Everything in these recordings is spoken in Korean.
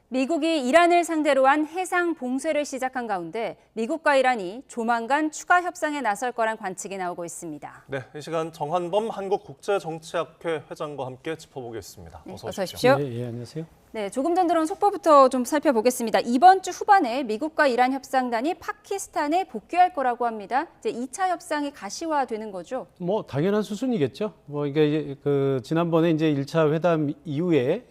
미국이 이란을 상대로 한 해상 봉쇄를 시작한 가운데 미국과 이란이 조만간 추가 협상에 나설 거란 관측이 나오고 있습니다. 네, 이 시간 정한범 한국국제정치학회 회장과 함께 짚어보겠습니다. 어서 오십시오. 네, 안녕하세요. 네, 조금 전 들어온 속보부터 좀 살펴보겠습니다. 이번 주 후반에 미국과 이란 협상단이 파키스탄에 복귀할 거라고 합니다. 이제 2차 협상이 가시화되는 거죠? 뭐 당연한 수순이겠죠. 이게 지난번에 이제 1차 회담 이후에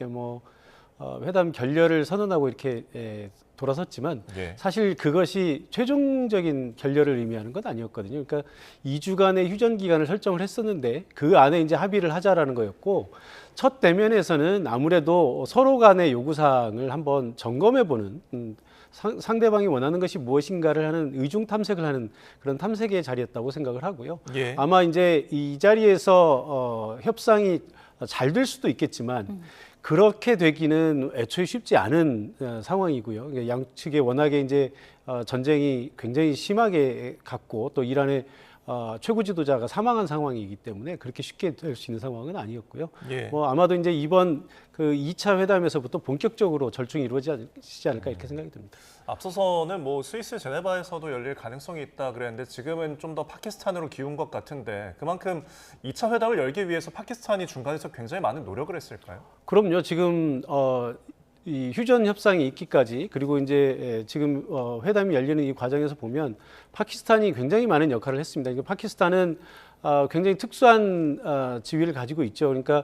회담 결렬을 선언하고 이렇게 돌아섰지만 사실 그것이 최종적인 결렬을 의미하는 건 아니었거든요. 그러니까 2주간의 휴전 기간을 설정을 했었는데 그 안에 이제 합의를 하자라는 거였고 첫 대면에서는 아무래도 서로 간의 요구사항을 한번 점검해보는 상대방이 원하는 것이 무엇인가를 하는 의중 탐색을 하는 그런 탐색의 자리였다고 생각을 하고요. 아마 이제 이 자리에서 협상이 잘 될 수도 있겠지만 그렇게 되기는 애초에 쉽지 않은 상황이고요. 양측에 워낙에 이제 전쟁이 굉장히 심하게 갔고 또 이란의 최고 지도자가 사망한 상황이기 때문에 그렇게 쉽게 될 수 있는 상황은 아니었고요. 아마도 이제 이번 그 2차 회담에서부터 본격적으로 절충이 이루어지지 않을까 이렇게 생각이 듭니다. 앞서서는 스위스 제네바에서도 열릴 가능성이 있다 그랬는데 지금은 좀 더 파키스탄으로 기운 것 같은데 그만큼 2차 회담을 열기 위해서 파키스탄이 중간에서 굉장히 많은 노력을 했을까요? 그럼요. 지금 이 휴전 협상이 있기까지 그리고 이제 지금 회담이 열리는 이 과정에서 보면 파키스탄이 굉장히 많은 역할을 했습니다. 파키스탄은 굉장히 특수한 지위를 가지고 있죠. 그러니까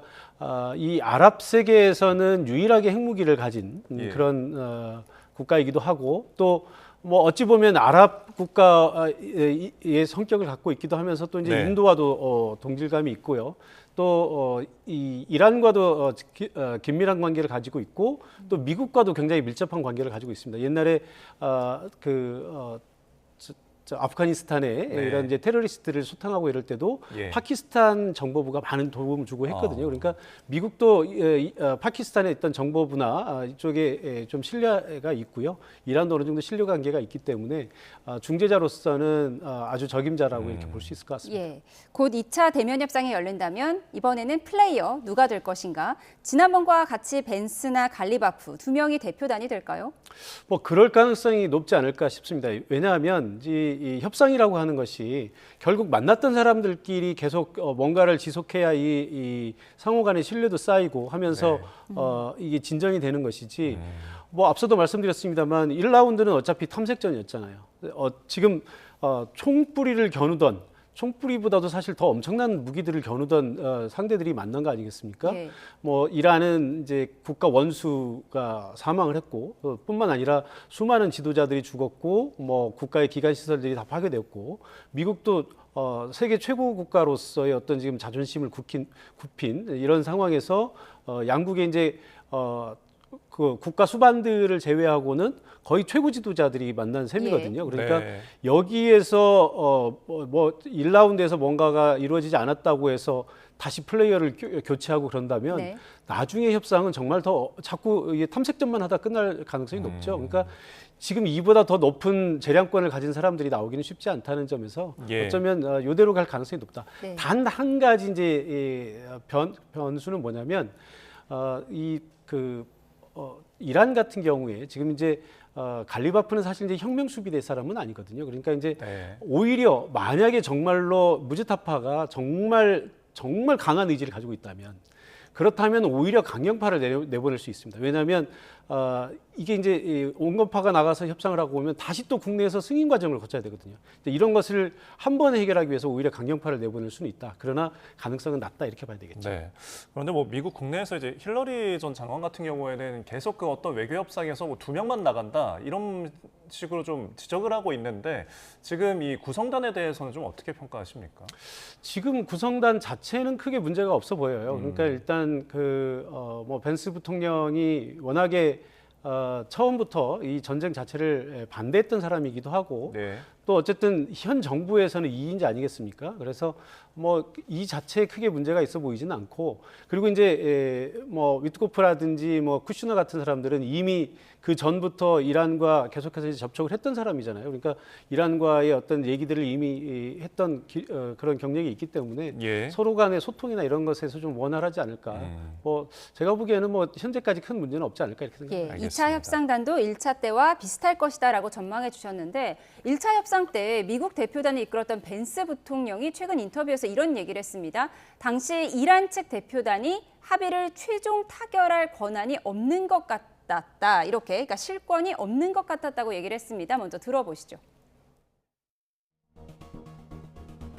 이 아랍 세계에서는 유일하게 핵무기를 가진 그런 국가이기도 하고 또 어찌 보면 아랍 국가의 성격을 갖고 있기도 하면서 또 이제 인도와도 동질감이 있고요. 또 이 이란과도 긴밀한 관계를 가지고 있고 또 미국과도 굉장히 밀접한 관계를 가지고 있습니다. 옛날에 아프가니스탄에 이런 이제 테러리스트를 소탕하고 이럴 때도 파키스탄 정보부가 많은 도움을 주고 했거든요. 그러니까 미국도 파키스탄에 있던 정보부나 이쪽에 좀 신뢰가 있고요. 이란도 어느 정도 신뢰 관계가 있기 때문에 중재자로서는 아주 적임자라고 이렇게 볼 수 있을 것 같습니다. 곧 2차 대면 협상이 열린다면 이번에는 플레이어 누가 될 것인가? 지난번과 같이 벤스나 갈리바프 두 명이 대표단이 될까요? 그럴 가능성이 높지 않을까 싶습니다. 왜냐하면 이 협상이라고 하는 것이 결국 만났던 사람들끼리 계속 뭔가를 지속해야 이 상호 간의 신뢰도 쌓이고 하면서 이게 진전이 되는 것이지 앞서도 말씀드렸습니다만 1라운드는 어차피 탐색전이었잖아요. 지금 총뿌리를 겨누던 총뿌리보다도 사실 더 엄청난 무기들을 겨누던 상대들이 만난 거 아니겠습니까? 이란은 이제 국가 원수가 사망을 했고 뿐만 아니라 수많은 지도자들이 죽었고 국가의 기관 시설들이 다 파괴됐고 미국도 세계 최고 국가로서의 어떤 지금 자존심을 굽힌 이런 상황에서 양국의 이제 그 국가 수반들을 제외하고는 거의 최고 지도자들이 만난 셈이거든요. 그러니까 여기에서 1라운드에서 뭔가가 이루어지지 않았다고 해서 다시 플레이어를 교체하고 그런다면 나중에 협상은 정말 더 자꾸 탐색전만 하다 끝날 가능성이 높죠. 그러니까 지금 이보다 더 높은 재량권을 가진 사람들이 나오기는 쉽지 않다는 점에서 어쩌면 이대로 갈 가능성이 높다. 단 한 가지 이제 변수는 뭐냐면 이란 같은 경우에 지금 이제 갈리바프는 사실 이제 혁명 수비대 사람은 아니거든요. 그러니까 이제 오히려 만약에 정말로 무즈타파가 정말 강한 의지를 가지고 있다면 그렇다면 오히려 강경파를 내보낼 수 있습니다. 왜냐하면 이게 이제 온건파가 나가서 협상을 하고 오면 다시 또 국내에서 승인 과정을 거쳐야 되거든요. 이런 것을 한 번에 해결하기 위해서 오히려 강경파를 내보낼 수는 있다. 그러나 가능성은 낮다 이렇게 봐야 되겠죠. 그런데 미국 국내에서 이제 힐러리 전 장관 같은 경우에는 계속 그 어떤 외교 협상에서 2명만 나간다 이런 식으로 좀 지적을 하고 있는데 지금 이 구성단에 대해서는 좀 어떻게 평가하십니까? 지금 구성단 자체는 크게 문제가 없어 보여요. 그러니까 일단 벤스 부통령이 워낙에 처음부터 이 전쟁 자체를 반대했던 사람이기도 하고 또 어쨌든 현 정부에서는 2인자 아니겠습니까? 그래서 뭐 이 자체에 크게 문제가 있어 보이지는 않고, 그리고 이제 뭐 위트코프라든지 뭐 쿠슈너 같은 사람들은 이미 그 전부터 이란과 계속해서 이제 접촉을 했던 사람이잖아요. 그러니까 이란과의 어떤 얘기들을 이미 했던 그런 경력이 있기 때문에 예. 서로 간의 소통이나 이런 것에서 좀 원활하지 않을까. 뭐 제가 보기에는 뭐 현재까지 큰 문제는 없지 않을까 이렇게 생각합니다. 예, 2차 협상단도 1차 때와 비슷할 것이다라고 전망해 주셨는데 1차 협상 때 미국 대표단을 이끌었던 벤스 부통령이 최근 인터뷰에서 이런 얘기를 했습니다. 당시 이란 측 대표단이 합의를 최종 타결할 권한이 없는 것 같았다. 이렇게 그러니까 실권이 없는 것 같았다고 얘기를 했습니다. 먼저 들어보시죠.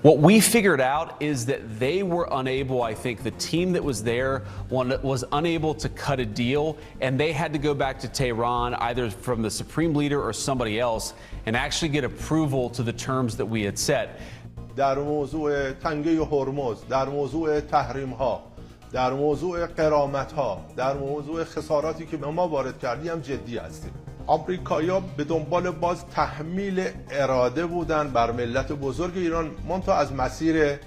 What we figured out is that they were unable, I think the team that was there was unable to cut a deal, and they had to go back to Tehran, either from the supreme leader or somebody else, and actually get approval to the terms that we had set. در موضوع تنگه هرمز، در موضوع تحریم ها، در موضوع غرامت ها، در موضوع خساراتی که به ما وارد کردی هم جدی هستیم. آمریکایی‌ها به دنبال باز تحمیل اراده بودن بر ملت بزرگ ایران، منتها از مسیر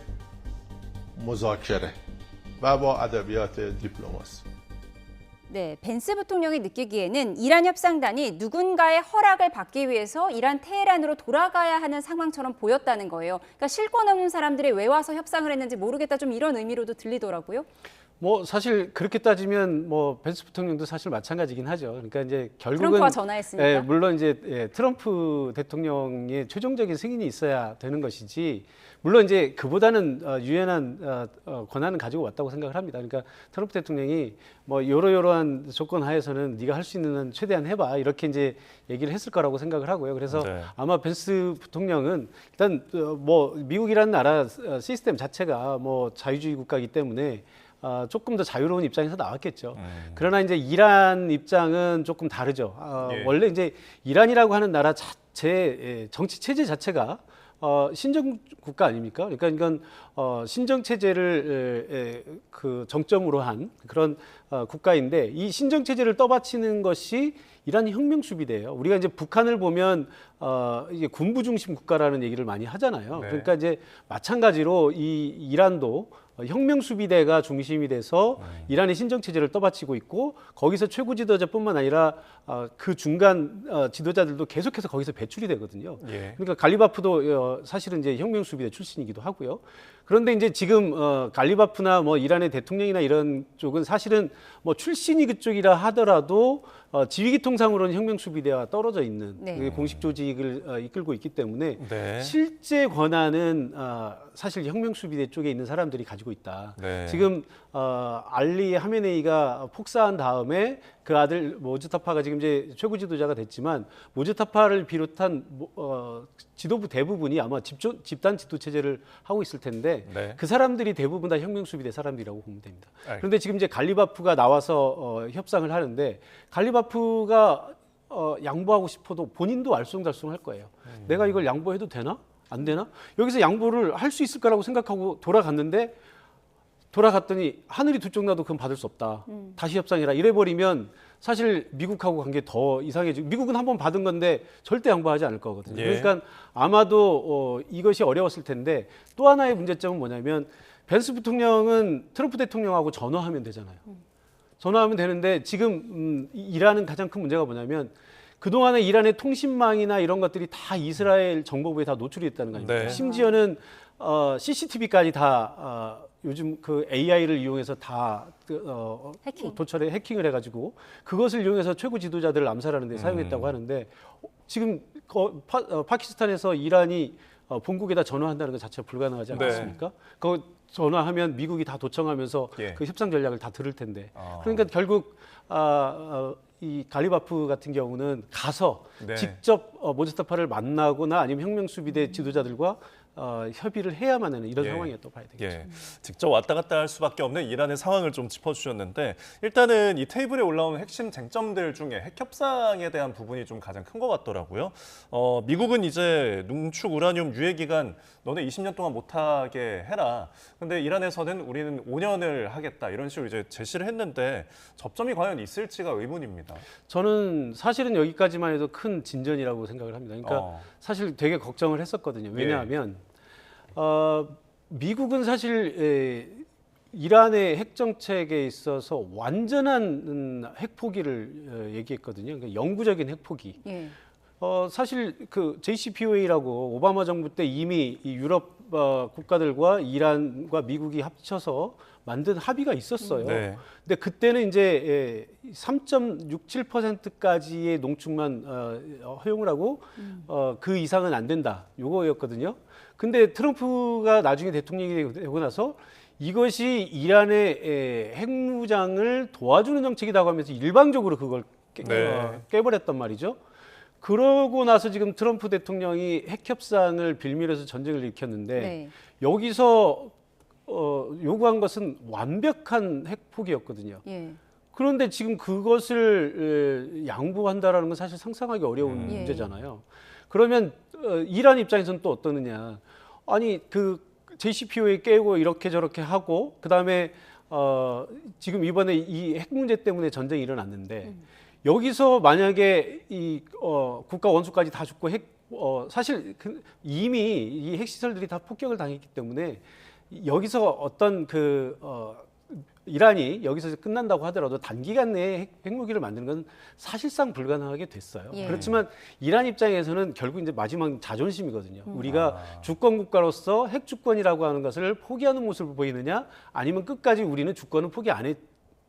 مذاکره و با ادبیات دیپلماسی. 네, 벤스 부통령이 느끼기에는 이란 협상단이 누군가의 허락을 받기 위해서 이란 테헤란으로 돌아가야 하는 상황처럼 보였다는 거예요. 그러니까 실권 없는 사람들이 왜 와서 협상을 했는지 모르겠다, 좀 이런 의미로도 들리더라고요. 뭐 사실 그렇게 따지면 뭐 벤스 부통령도 사실 마찬가지긴 하죠. 그러니까 이제 결국은 트럼프와 전화했으니까. 예, 물론 이제 트럼프 대통령의 최종적인 승인이 있어야 되는 것이지, 물론 이제 그보다는 유연한 권한은 가지고 왔다고 생각을 합니다. 그러니까 트럼프 대통령이 뭐 이러이러한 조건 하에서는 네가 할 수 있는 한 최대한 해봐, 이렇게 이제 얘기를 했을 거라고 생각을 하고요. 그래서 네. 아마 벤스 부통령은 일단 뭐 미국이라는 나라 시스템 자체가 뭐 자유주의 국가이기 때문에 조금 더 자유로운 입장에서 나왔겠죠. 그러나 이제 이란 입장은 조금 다르죠. 예. 원래 이제 이란이라고 하는 나라 자체 정치 체제 자체가 신정 국가 아닙니까? 그러니까 이건 신정 체제를 그 정점으로 한 그런 국가인데, 이 신정 체제를 떠받치는 것이 이란 혁명 수비대예요. 우리가 이제 북한을 보면 이게 군부 중심 국가라는 얘기를 많이 하잖아요. 네. 그러니까 이제 마찬가지로 이 이란도 혁명 수비대가 중심이 돼서 이란의 신정 체제를 떠받치고 있고, 거기서 최고 지도자뿐만 아니라 그 중간 지도자들도 계속해서 거기서 배출이 되거든요. 예. 그러니까 갈리바프도 사실은 이제 혁명 수비대 출신이기도 하고요. 그런데 이제 지금 갈리바프나 뭐 이란의 대통령이나 이런 쪽은 사실은 뭐 출신이 그쪽이라 하더라도 지휘기 통상으로는 혁명 수비대와 떨어져 있는 네. 공식 조직을 이끌고 있기 때문에 네. 실제 권한은 사실 혁명 수비대 쪽에 있는 사람들이 가지고 있다. 네. 지금 알리 하메네이가 폭사한 다음에 그 아들 모즈타파가 지금 이제 최고 지도자가 됐지만, 모즈타파를 비롯한 지도부 대부분이 아마 집단 지도 체제를 하고 있을 텐데 네. 그 사람들이 대부분 다 혁명 수비대 사람들이라고 보면 됩니다. 알겠습니다. 그런데 지금 이제 갈리바프가 나와서 협상을 하는데, 갈리바프가 양보하고 싶어도 본인도 알쏭달쏭할 거예요. 내가 이걸 양보해도 되나? 안 되나? 여기서 양보를 할 수 있을 거라고 생각하고 돌아갔더니 하늘이 두 쪽 나도 그건 받을 수 없다. 다시 협상해라. 이래버리면 사실 미국하고 관계 더 이상해지고, 미국은 한번 받은 건데 절대 양보하지 않을 거거든요. 예. 그러니까 아마도 이것이 어려웠을 텐데, 또 하나의 문제점은 뭐냐면 벤스 부통령은 트럼프 대통령하고 전화하면 되잖아요. 전화하면 되는데 지금 이란은 가장 큰 문제가 뭐냐면, 그동안에 이란의 통신망이나 이런 것들이 다 이스라엘 정보부에 다 노출이 됐다는 거 아닙니까? 네. 심지어는 CCTV까지 다 요즘 그 AI를 이용해서 다 해킹을 해가지고 그것을 이용해서 최고 지도자들을 암살하는 데 사용했다고 하는데, 지금 파키스탄에서 이란이 본국에다 전화한다는 것 자체가 불가능하지 네. 않겠습니까? 그 전화하면 미국이 다 도청하면서 예. 그 협상 전략을 다 들을 텐데, 그러니까 결국 이 갈리바프 같은 경우는 가서 네. 직접 모즈타파를 만나거나 아니면 혁명 수비대 지도자들과 협의를 해야만 하는 이런 예. 상황이었다고 봐야 되겠죠. 예, 직접 왔다 갔다 할 수밖에 없는 이란의 상황을 좀 짚어주셨는데 일단은 이 테이블에 올라오는 핵심 쟁점들 중에 핵 협상에 대한 부분이 좀 가장 큰 것 같더라고요. 미국은 이제 농축 우라늄 유예 기간 너네 20년 동안 못하게 해라. 근데 이란에서는 우리는 5년을 하겠다 이런 식으로 이제 제시를 했는데 접점이 과연 있을지가 의문입니다. 저는 사실은 여기까지만 해도 큰 진전이라고 생각을 합니다. 그러니까 사실 되게 걱정을 했었거든요. 왜냐하면 미국은 사실 이란의 핵 정책에 있어서 완전한 핵 포기를 얘기했거든요. 그러니까 영구적인 핵 포기. 예. 사실 그 JCPOA라고 오바마 정부 때 이미 이 유럽 국가들과 이란과 미국이 합쳐서 만든 합의가 있었어요. 네. 근데 그때는 이제 3.67%까지의 농축만 허용을 하고 그 이상은 안 된다. 요거였거든요. 근데 트럼프가 나중에 대통령이 되고 나서 이것이 이란의 핵무장을 도와주는 정책이라고 하면서 일방적으로 그걸 깨버렸단 말이죠. 그러고 나서 지금 트럼프 대통령이 핵 협상을 빌미로해서 전쟁을 일으켰는데 네. 여기서 요구한 것은 완벽한 핵 포기였거든요. 예. 그런데 지금 그것을 양보한다라는 건 사실 상상하기 어려운 예. 문제잖아요. 그러면 이란 입장에서는 또 어떠느냐? 아니 그 JCPOA 깨고 이렇게 저렇게 하고 그다음에 지금 이번에 이 핵 문제 때문에 전쟁이 일어났는데 여기서 만약에 이 국가 원수까지 다 죽고 사실 이미 이 핵시설들이 다 폭격을 당했기 때문에 여기서 어떤 이란이 여기서 끝난다고 하더라도 단기간 내에 핵무기를 만드는 건 사실상 불가능하게 됐어요. 예. 그렇지만 이란 입장에서는 결국 이제 마지막 자존심이거든요. 우리가 주권 국가로서 핵 주권이라고 하는 것을 포기하는 모습을 보이느냐, 아니면 끝까지 우리는 주권을 포기 안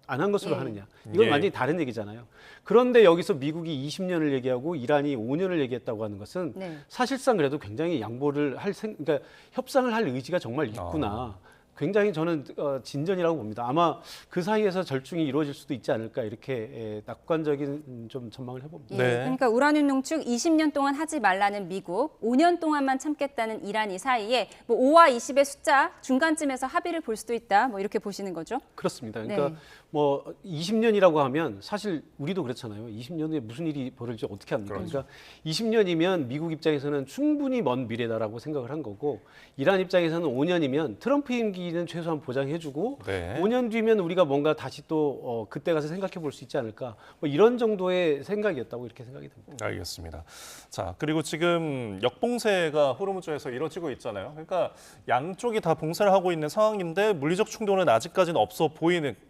한 것으로 예. 하느냐. 이건 예. 완전히 다른 얘기잖아요. 그런데 여기서 미국이 20년을 얘기하고 이란이 5년을 얘기했다고 하는 것은 네. 사실상 그래도 굉장히 양보를 그러니까 협상을 할 의지가 정말 있구나. 굉장히 저는 진전이라고 봅니다. 아마 그 사이에서 절충이 이루어질 수도 있지 않을까 이렇게 낙관적인 좀 전망을 해봅니다. 예, 네. 그러니까 우라늄 농축 20년 동안 하지 말라는 미국, 5년 동안만 참겠다는 이란 이 사이에 뭐 5와 20의 숫자 중간쯤에서 합의를 볼 수도 있다. 뭐 이렇게 보시는 거죠? 그렇습니다. 그러니까 네. 뭐 20년이라고 하면 사실 우리도 그렇잖아요. 20년 후에 무슨 일이 벌어질지 어떻게 합니까? 그렇죠. 그러니까 20년이면 미국 입장에서는 충분히 먼 미래다라고 생각을 한 거고 이란 입장에서는 5년이면 트럼프 임기는 최소한 보장해주고 네. 5년 뒤면 우리가 뭔가 다시 또 그때 가서 생각해 볼 수 있지 않을까 뭐 이런 정도의 생각이었다고 이렇게 생각이 듭니다. 알겠습니다. 자, 그리고 지금 역봉쇄가 호르무즈에서 이뤄지고 있잖아요. 그러니까 양쪽이 다 봉쇄를 하고 있는 상황인데 물리적 충돌은 아직까지는 없어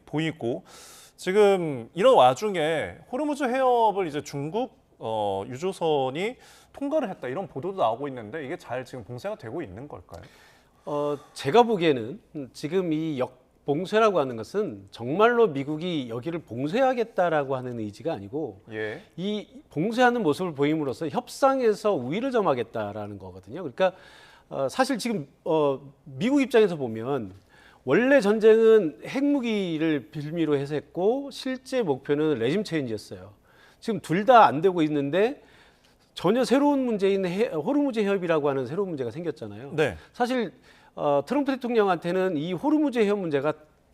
보이고 지금 이런 와중에 호르무즈 해협을 이제 중국 유조선이 통과를 했다 이런 보도도 나오고 있는데 이게 잘 지금 봉쇄가 되고 있는 걸까요? 제가 보기에는 지금 이 역봉쇄라고 하는 것은 정말로 미국이 여기를 봉쇄하겠다라고 하는 의지가 아니고 예. 이 봉쇄하는 모습을 보임으로써 협상에서 우위를 점하겠다라는 거거든요. 그러니까 사실 지금 미국 입장에서 보면 원래 전쟁은 핵무기를 빌미로 해서 했고 실제 목표는 레짐 체인지였어요. 지금 둘 다 안 되고 있는데 전혀 새로운 문제인 호르무즈 해협이라고 하는 새로운 문제가 생겼잖아요. 네. 사실 트럼프 대통령한테는 이 호르무즈 해협 문제가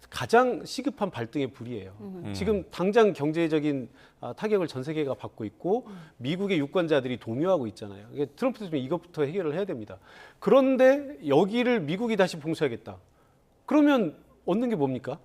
가장 시급한 발등의 불이에요. 지금 당장 경제적인 타격을 전 세계가 받고 있고 미국의 유권자들이 동요하고 있잖아요. 트럼프 대통령이 이것부터 해결을 해야 됩니다. 그런데 여기를 미국이 다시 봉쇄하겠다. 그러면 얻는 게 뭡니까?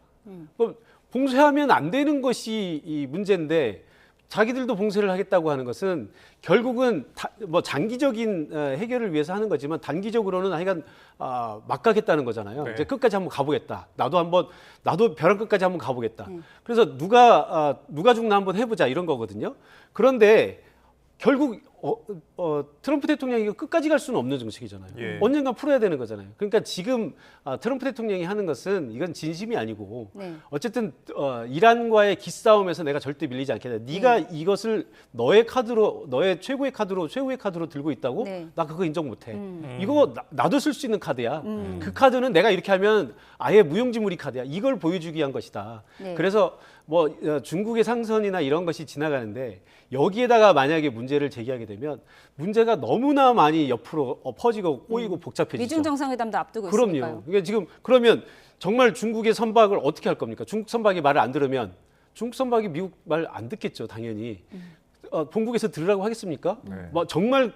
그럼 봉쇄하면 안 되는 것이 이 문제인데 자기들도 봉쇄를 하겠다고 하는 것은 결국은 뭐 장기적인 해결을 위해서 하는 거지만 단기적으로는 하여간 막 가겠다는 거잖아요. 네. 이제 끝까지 한번 가보겠다. 나도 벼랑 끝까지 한번 가보겠다. 그래서 누가 죽나 한번 해보자 이런 거거든요. 그런데 결국 트럼프 대통령이 이거 끝까지 갈 수는 없는 정책이잖아요. 예. 언젠가 풀어야 되는 거잖아요. 그러니까 지금 트럼프 대통령이 하는 것은 이건 진심이 아니고 네. 어쨌든 이란과의 기싸움에서 내가 절대 밀리지 않겠다. 네가 이것을 너의 최고의 카드로 들고 있다고? 네. 나 그거 인정 못해. 이거 나도 쓸 수 있는 카드야. 그 카드는 내가 이렇게 하면 아예 무용지물이 카드야. 이걸 보여주기 위한 것이다. 네. 그래서 뭐 중국의 상선이나 이런 것이 지나가는데 여기에다가 만약에 문제를 제기하게 되면 문제가 너무나 많이 옆으로 퍼지고 꼬이고 복잡해지죠. 미중 정상회담도 앞두고 그럼요. 있으니까요. 그러니까 지금 그러면 정말 중국의 선박을 어떻게 할 겁니까? 중국 선박이 말을 안 들으면 중국 선박이 미국 말 안 듣겠죠, 당연히. 본국에서 들으라고 하겠습니까? 네. 뭐 정말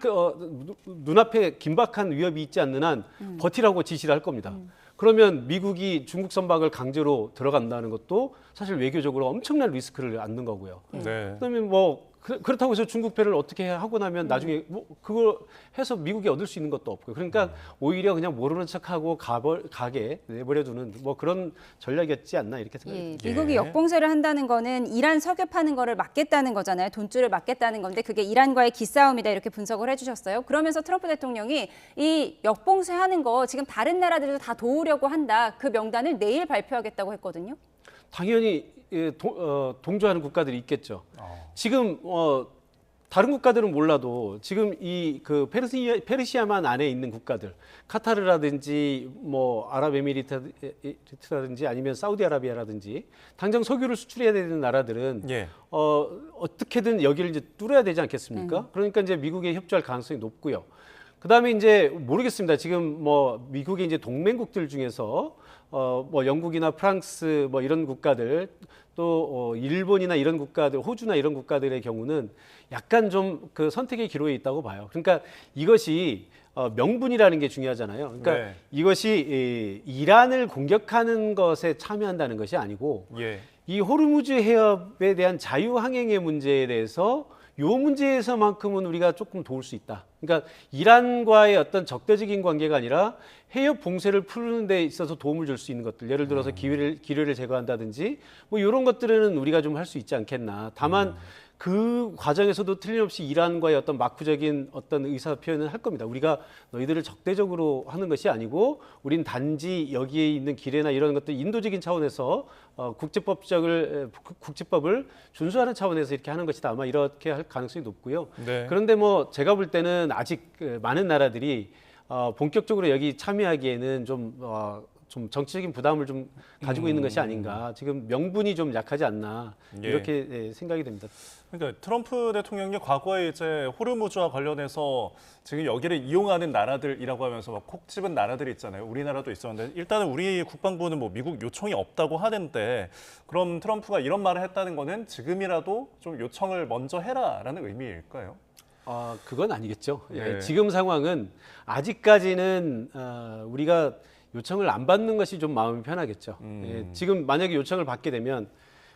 눈앞에 긴박한 위협이 있지 않는 한 버티라고 지시를 할 겁니다. 그러면 미국이 중국 선박을 강제로 들어간다는 것도 사실 외교적으로 엄청난 리스크를 안는 거고요. 네. 그다음에 뭐 그렇다고 해서 중국 배를 어떻게 하고 나면 나중에 뭐 그걸 해서 미국이 얻을 수 있는 것도 없고요. 그러니까 오히려 그냥 모르는 척하고 가게 내버려두는 뭐 그런 전략이었지 않나 이렇게 생각합니다. 예, 미국이 예. 역봉쇄를 한다는 거는 이란 석유 파는 거를 막겠다는 거잖아요. 돈줄을 막겠다는 건데 그게 이란과의 기싸움이다 이렇게 분석을 해주셨어요. 그러면서 트럼프 대통령이 이 역봉쇄하는 거 지금 다른 나라들도 다 도우려고 한다. 그 명단을 내일 발표하겠다고 했거든요. 당연히 동조하는 국가들이 있겠죠. 지금 다른 국가들은 몰라도 지금 이 그 페르시아만 안에 있는 국가들, 카타르라든지 뭐 아랍에미리트라든지 아니면 사우디아라비아라든지 당장 석유를 수출해야 되는 나라들은 예. 어떻게든 여기를 이제 뚫어야 되지 않겠습니까? 그러니까 이제 미국에 협조할 가능성이 높고요. 그다음에 이제 모르겠습니다. 지금 뭐 미국의 이제 동맹국들 중에서 뭐 영국이나 프랑스 뭐 이런 국가들 또 일본이나 이런 국가들, 호주나 이런 국가들의 경우는 약간 좀 그 선택의 기로에 있다고 봐요. 그러니까 이것이 명분이라는 게 중요하잖아요. 그러니까 네. 이것이 이란을 공격하는 것에 참여한다는 것이 아니고 예. 이 호르무즈 해협에 대한 자유항행의 문제에 대해서 이 문제에서만큼은 우리가 조금 도울 수 있다. 그러니까 이란과의 어떤 적대적인 관계가 아니라 해협 봉쇄를 푸는 데 있어서 도움을 줄 수 있는 것들, 예를 들어서 기뢰를 제거한다든지 뭐 이런 것들은 우리가 좀 할 수 있지 않겠나. 다만 그 과정에서도 틀림없이 이란과의 어떤 마쿠적인 어떤 의사 표현을 할 겁니다. 우리가 너희들을 적대적으로 하는 것이 아니고 우린 단지 여기에 있는 기뢰나 이런 것들 인도적인 차원에서 국제법을 준수하는 차원에서 이렇게 하는 것이다. 아마 이렇게 할 가능성이 높고요. 네. 그런데 뭐 제가 볼 때는 아직 많은 나라들이 본격적으로 여기 참여하기에는 좀 정치적인 부담을 좀 가지고 있는 것이 아닌가. 지금 명분이 좀 약하지 않나 예. 이렇게 생각이 됩니다. 그러니까 트럼프 대통령이 과거에 이제 호르무즈와 관련해서 지금 여기를 이용하는 나라들이라고 하면서 막 콕 집은 나라들이 있잖아요. 우리나라도 있었는데 일단은 우리 국방부는 뭐 미국 요청이 없다고 하는데 그럼 트럼프가 이런 말을 했다는 거는 지금이라도 좀 요청을 먼저 해라라는 의미일까요? 그건 아니겠죠. 네. 지금 상황은 아직까지는 우리가 요청을 안 받는 것이 좀 마음이 편하겠죠. 지금 만약에 요청을 받게 되면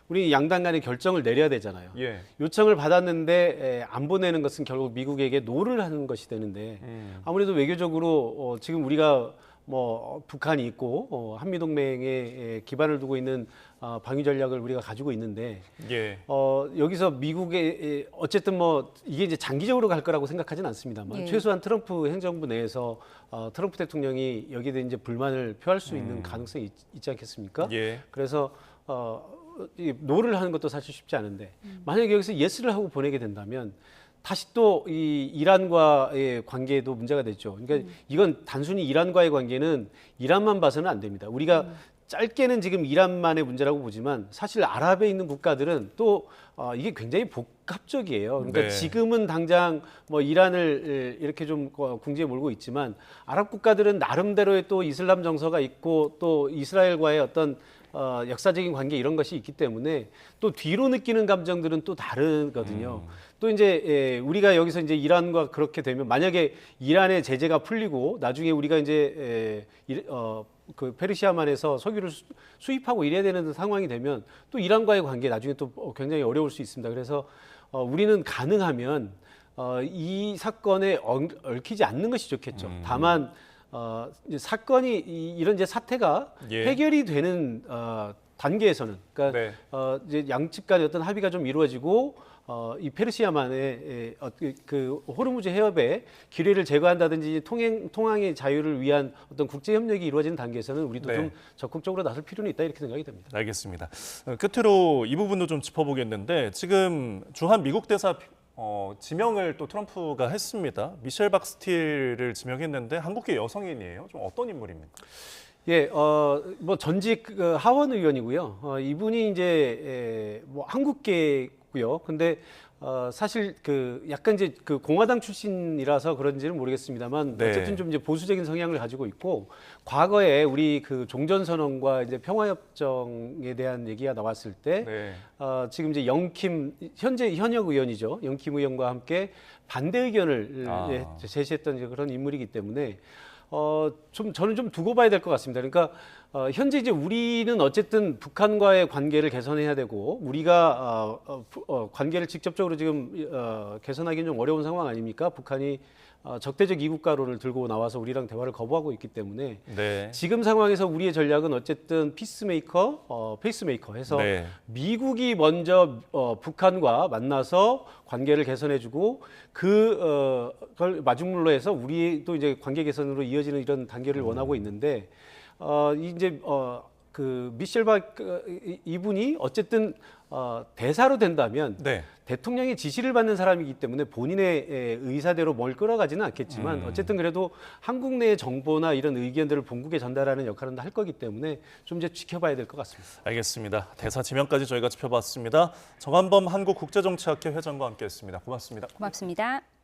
우리 양당 간에 결정을 내려야 되잖아요. 예. 요청을 받았는데 안 보내는 것은 결국 미국에게 노를 하는 것이 되는데 아무래도 외교적으로 지금 우리가 뭐 북한이 있고 한미동맹에 기반을 두고 있는 방위 전략을 우리가 가지고 있는데 예. 여기서 미국의 어쨌든 뭐 이게 이제 장기적으로 갈 거라고 생각하지는 않습니다만 예. 최소한 트럼프 행정부 내에서 트럼프 대통령이 여기에 대해 이제 불만을 표할 수 있는 가능성이 있지 않겠습니까? 예. 그래서 이 노를 하는 것도 사실 쉽지 않은데 만약에 여기서 예스를 하고 보내게 된다면 다시 또 이 이란과의 관계에도 문제가 됐죠. 그러니까 이건 단순히 이란과의 관계는 이란만 봐서는 안 됩니다. 우리가 짧게는 지금 이란만의 문제라고 보지만 사실 아랍에 있는 국가들은 또 이게 굉장히 복합적이에요. 그러니까 네. 지금은 당장 뭐 이란을 이렇게 좀 궁지에 몰고 있지만 아랍 국가들은 나름대로의 또 이슬람 정서가 있고 또 이스라엘과의 어떤 역사적인 관계 이런 것이 있기 때문에 또 뒤로 느끼는 감정들은 또 다르거든요. 또 이제 우리가 여기서 이제 이란과 그렇게 되면 만약에 이란의 제재가 풀리고 나중에 우리가 이제 그 페르시아만에서 석유를 수입하고 이래야 되는 상황이 되면 또 이란과의 관계 나중에 또 굉장히 어려울 수 있습니다. 그래서 우리는 가능하면 이 사건에 얽히지 않는 것이 좋겠죠. 다만 이제 사건이 이런 이제 사태가 예. 해결이 되는 단계에서는 그러니까 네. 이제 양측 간의 어떤 합의가 좀 이루어지고 이 페르시아만의 그 호르무즈 해협에 기뢰를 제거한다든지 통항의 자유를 위한 어떤 국제 협력이 이루어지는 단계에서는 우리도 네. 좀 적극적으로 나설 필요는 있다 이렇게 생각이 됩니다. 알겠습니다. 끝으로 이 부분도 좀 짚어보겠는데 지금 주한 미국 대사 지명을 또 트럼프가 했습니다. 미셸 박스틸을 지명했는데 한국계 여성인이에요. 좀 어떤 인물입니까? 예, 뭐 전직 하원 의원이고요. 이분이 이제 뭐 한국계고요. 근데 사실 그 약간 이제 그 공화당 출신이라서 그런지는 모르겠습니다만 네. 어쨌든 좀 이제 보수적인 성향을 가지고 있고 과거에 우리 그 종전선언과 이제 평화협정에 대한 얘기가 나왔을 때 네. 지금 이제 현재 현역 의원이죠. 영킴 의원과 함께 반대 의견을 제시했던 이제 그런 인물이기 때문에 좀 저는 좀 두고 봐야 될 것 같습니다. 그러니까 현재 이제 우리는 어쨌든 북한과의 관계를 개선해야 되고 우리가 관계를 직접적으로 지금 개선하기는 좀 어려운 상황 아닙니까? 북한이 적대적 이국가로를 들고 나와서 우리랑 대화를 거부하고 있기 때문에 네. 지금 상황에서 우리의 전략은 어쨌든 페이스메이커 해서 네. 미국이 먼저 북한과 만나서 관계를 개선해주고 그걸 마중물로 해서 우리도 이제 관계 개선으로 이어지는 이런 단계를 원하고 있는데 이제 그 미셸 이분이 어쨌든 대사로 된다면 네. 대통령의 지시를 받는 사람이기 때문에 본인의 의사대로 뭘 끌어가지는 않겠지만 어쨌든 그래도 한국 내의 정보나 이런 의견들을 본국에 전달하는 역할은 할 거기 때문에 좀 이제 지켜봐야 될 것 같습니다. 알겠습니다. 대사 지명까지 저희가 짚어봤습니다. 정한범 한국국제정치학회 회장과 함께했습니다. 고맙습니다. 고맙습니다.